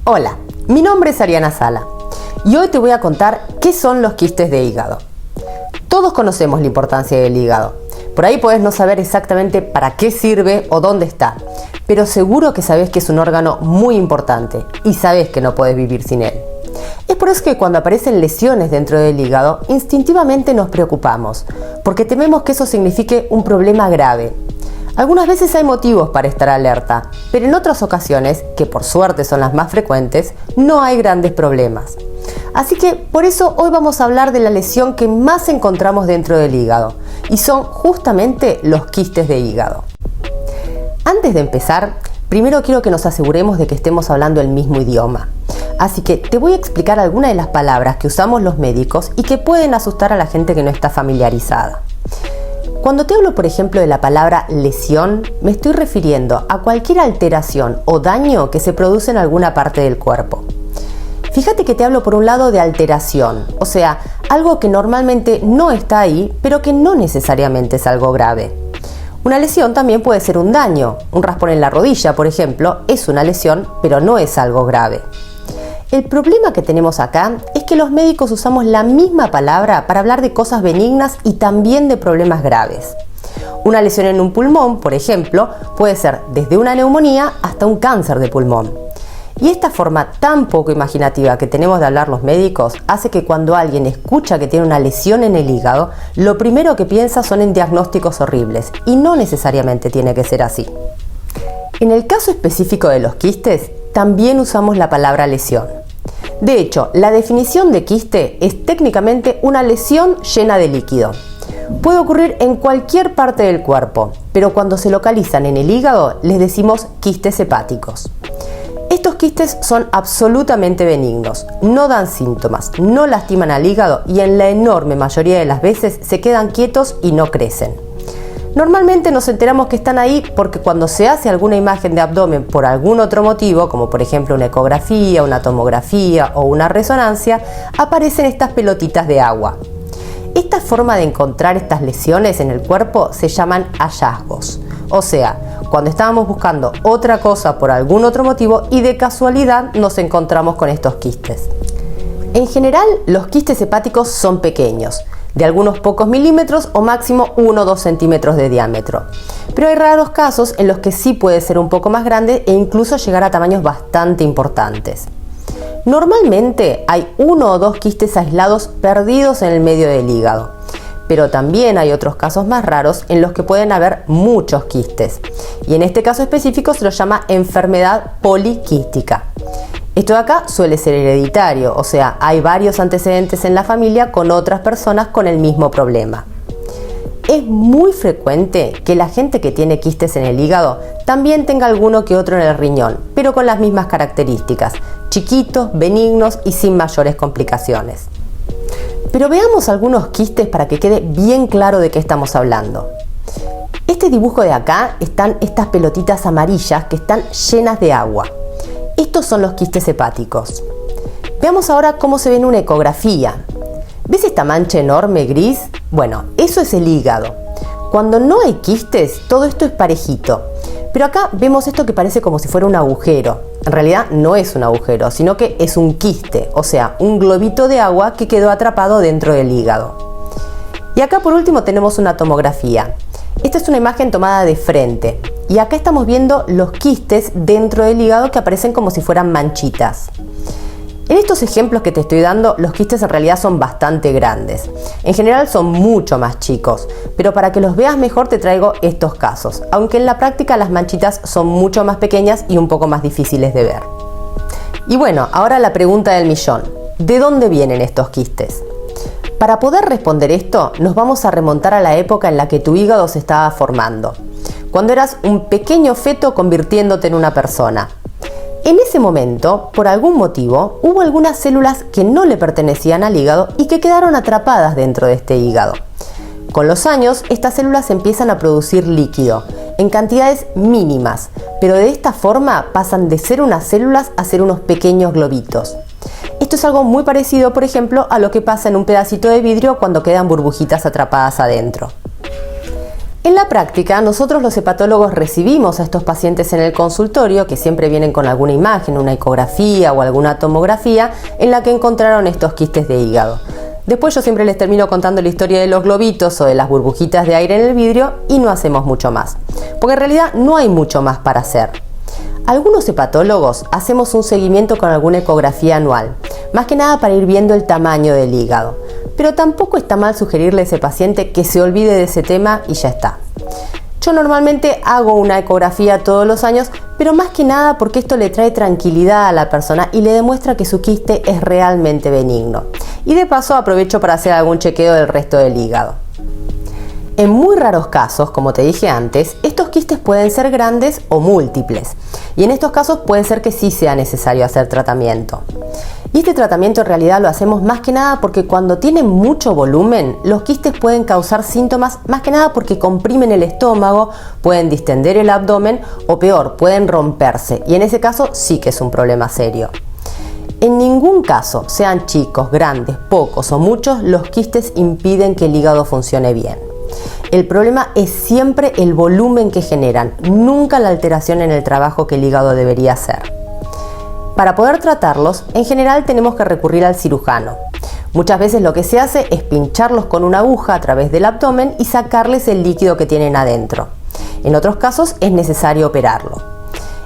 Hola, mi nombre es Ariana Sala y hoy te voy a contar qué son los quistes de hígado. Todos conocemos la importancia del hígado. Por ahí podés no saber exactamente para qué sirve o dónde está, pero seguro que sabés que es un órgano muy importante y sabés que no podés vivir sin él. Es por eso que cuando aparecen lesiones dentro del hígado, instintivamente nos preocupamos, porque tememos que eso signifique un problema grave. Algunas veces hay motivos para estar alerta, pero en otras ocasiones, que por suerte son las más frecuentes, no hay grandes problemas. Así que por eso hoy vamos a hablar de la lesión que más encontramos dentro del hígado, y son justamente los quistes de hígado. Antes de empezar, primero quiero que nos aseguremos de que estemos hablando el mismo idioma. Así que te voy a explicar algunas de las palabras que usamos los médicos y que pueden asustar a la gente que no está familiarizada. Cuando te hablo, por ejemplo, de la palabra lesión, me estoy refiriendo a cualquier alteración o daño que se produce en alguna parte del cuerpo. Fíjate que te hablo por un lado de alteración, o sea, algo que normalmente no está ahí, pero que no necesariamente es algo grave. Una lesión también puede ser un daño. Un raspón en la rodilla, por ejemplo, es una lesión, pero no es algo grave. El problema que tenemos acá es que los médicos usamos la misma palabra para hablar de cosas benignas y también de problemas graves. Una lesión en un pulmón, por ejemplo, puede ser desde una neumonía hasta un cáncer de pulmón. Y esta forma tan poco imaginativa que tenemos de hablar los médicos hace que cuando alguien escucha que tiene una lesión en el hígado, lo primero que piensa son en diagnósticos horribles, y no necesariamente tiene que ser así. En el caso específico de los quistes, también usamos la palabra lesión. De hecho, la definición de quiste es técnicamente una lesión llena de líquido. Puede ocurrir en cualquier parte del cuerpo, pero cuando se localizan en el hígado les decimos quistes hepáticos. Estos quistes son absolutamente benignos, no dan síntomas, no lastiman al hígado y en la enorme mayoría de las veces se quedan quietos y no crecen. Normalmente nos enteramos que están ahí porque cuando se hace alguna imagen de abdomen por algún otro motivo, como por ejemplo una ecografía, una tomografía o una resonancia, aparecen estas pelotitas de agua. Esta forma de encontrar estas lesiones en el cuerpo se llaman hallazgos. O sea, cuando estábamos buscando otra cosa por algún otro motivo y de casualidad nos encontramos con estos quistes. En general, los quistes hepáticos son pequeños, de algunos pocos milímetros o máximo 1 o 2 centímetros de diámetro. Pero hay raros casos en los que sí puede ser un poco más grande e incluso llegar a tamaños bastante importantes. Normalmente hay 1 o 2 quistes aislados perdidos en el medio del hígado, pero también hay otros casos más raros en los que pueden haber muchos quistes, y en este caso específico se lo llama enfermedad poliquística. Esto de acá suele ser hereditario, o sea, hay varios antecedentes en la familia con otras personas con el mismo problema. Es muy frecuente que la gente que tiene quistes en el hígado también tenga alguno que otro en el riñón, pero con las mismas características, chiquitos, benignos y sin mayores complicaciones. Pero veamos algunos quistes para que quede bien claro de qué estamos hablando. Este dibujo de acá están estas pelotitas amarillas que están llenas de agua. Estos son los quistes hepáticos. Veamos ahora cómo se ve en una ecografía. ¿Ves esta mancha enorme gris? Bueno, eso es el hígado. Cuando no hay quistes, todo esto es parejito. Pero acá vemos esto que parece como si fuera un agujero. En realidad no es un agujero, sino que es un quiste, o sea, un globito de agua que quedó atrapado dentro del hígado. Y acá por último tenemos una tomografía. Esta es una imagen tomada de frente. Y acá estamos viendo los quistes dentro del hígado que aparecen como si fueran manchitas. En estos ejemplos que te estoy dando, los quistes en realidad son bastante grandes. En general son mucho más chicos, pero para que los veas mejor te traigo estos casos, aunque en la práctica las manchitas son mucho más pequeñas y un poco más difíciles de ver. Y bueno, ahora la pregunta del millón. ¿De dónde vienen estos quistes? Para poder responder esto, nos vamos a remontar a la época en la que tu hígado se estaba formando, cuando eras un pequeño feto convirtiéndote en una persona. En ese momento, por algún motivo, hubo algunas células que no le pertenecían al hígado y que quedaron atrapadas dentro de este hígado. Con los años, estas células empiezan a producir líquido, en cantidades mínimas, pero de esta forma pasan de ser unas células a ser unos pequeños globitos. Esto es algo muy parecido, por ejemplo, a lo que pasa en un pedacito de vidrio cuando quedan burbujitas atrapadas adentro. En la práctica, nosotros los hepatólogos recibimos a estos pacientes en el consultorio, que siempre vienen con alguna imagen, una ecografía o alguna tomografía, en la que encontraron estos quistes de hígado. Después yo siempre les termino contando la historia de los globitos o de las burbujitas de aire en el vidrio y no hacemos mucho más, porque en realidad no hay mucho más para hacer. Algunos hepatólogos hacemos un seguimiento con alguna ecografía anual, más que nada para ir viendo el tamaño del hígado. Pero tampoco está mal sugerirle a ese paciente que se olvide de ese tema y ya está. Yo normalmente hago una ecografía todos los años, pero más que nada porque esto le trae tranquilidad a la persona y le demuestra que su quiste es realmente benigno. Y de paso aprovecho para hacer algún chequeo del resto del hígado. En muy raros casos, como te dije antes, estos quistes pueden ser grandes o múltiples. Y en estos casos puede ser que sí sea necesario hacer tratamiento. Y este tratamiento en realidad lo hacemos más que nada porque cuando tienen mucho volumen, los quistes pueden causar síntomas más que nada porque comprimen el estómago, pueden distender el abdomen o peor, pueden romperse. Y en ese caso sí que es un problema serio. En ningún caso, sean chicos, grandes, pocos o muchos, los quistes impiden que el hígado funcione bien. El problema es siempre el volumen que generan, nunca la alteración en el trabajo que el hígado debería hacer. Para poder tratarlos, en general tenemos que recurrir al cirujano. Muchas veces lo que se hace es pincharlos con una aguja a través del abdomen y sacarles el líquido que tienen adentro. En otros casos es necesario operarlo.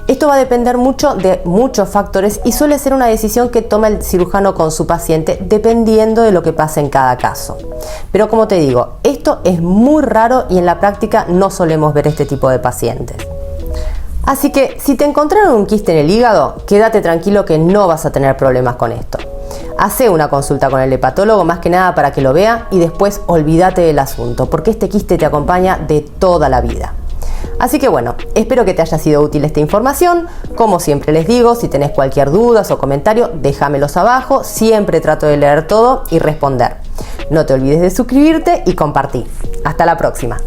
Esto va a depender mucho de muchos factores y suele ser una decisión que toma el cirujano con su paciente dependiendo de lo que pase en cada caso. Pero como te digo, esto es muy raro y en la práctica no solemos ver este tipo de pacientes. Así que si te encontraron un quiste en el hígado, quédate tranquilo que no vas a tener problemas con esto. Hacé una consulta con el hepatólogo más que nada para que lo vea y después olvídate del asunto, porque este quiste te acompaña de toda la vida. Así que bueno, espero que te haya sido útil esta información. Como siempre les digo, si tenés cualquier duda o comentario, déjamelos abajo. Siempre trato de leer todo y responder. No te olvides de suscribirte y compartir. Hasta la próxima.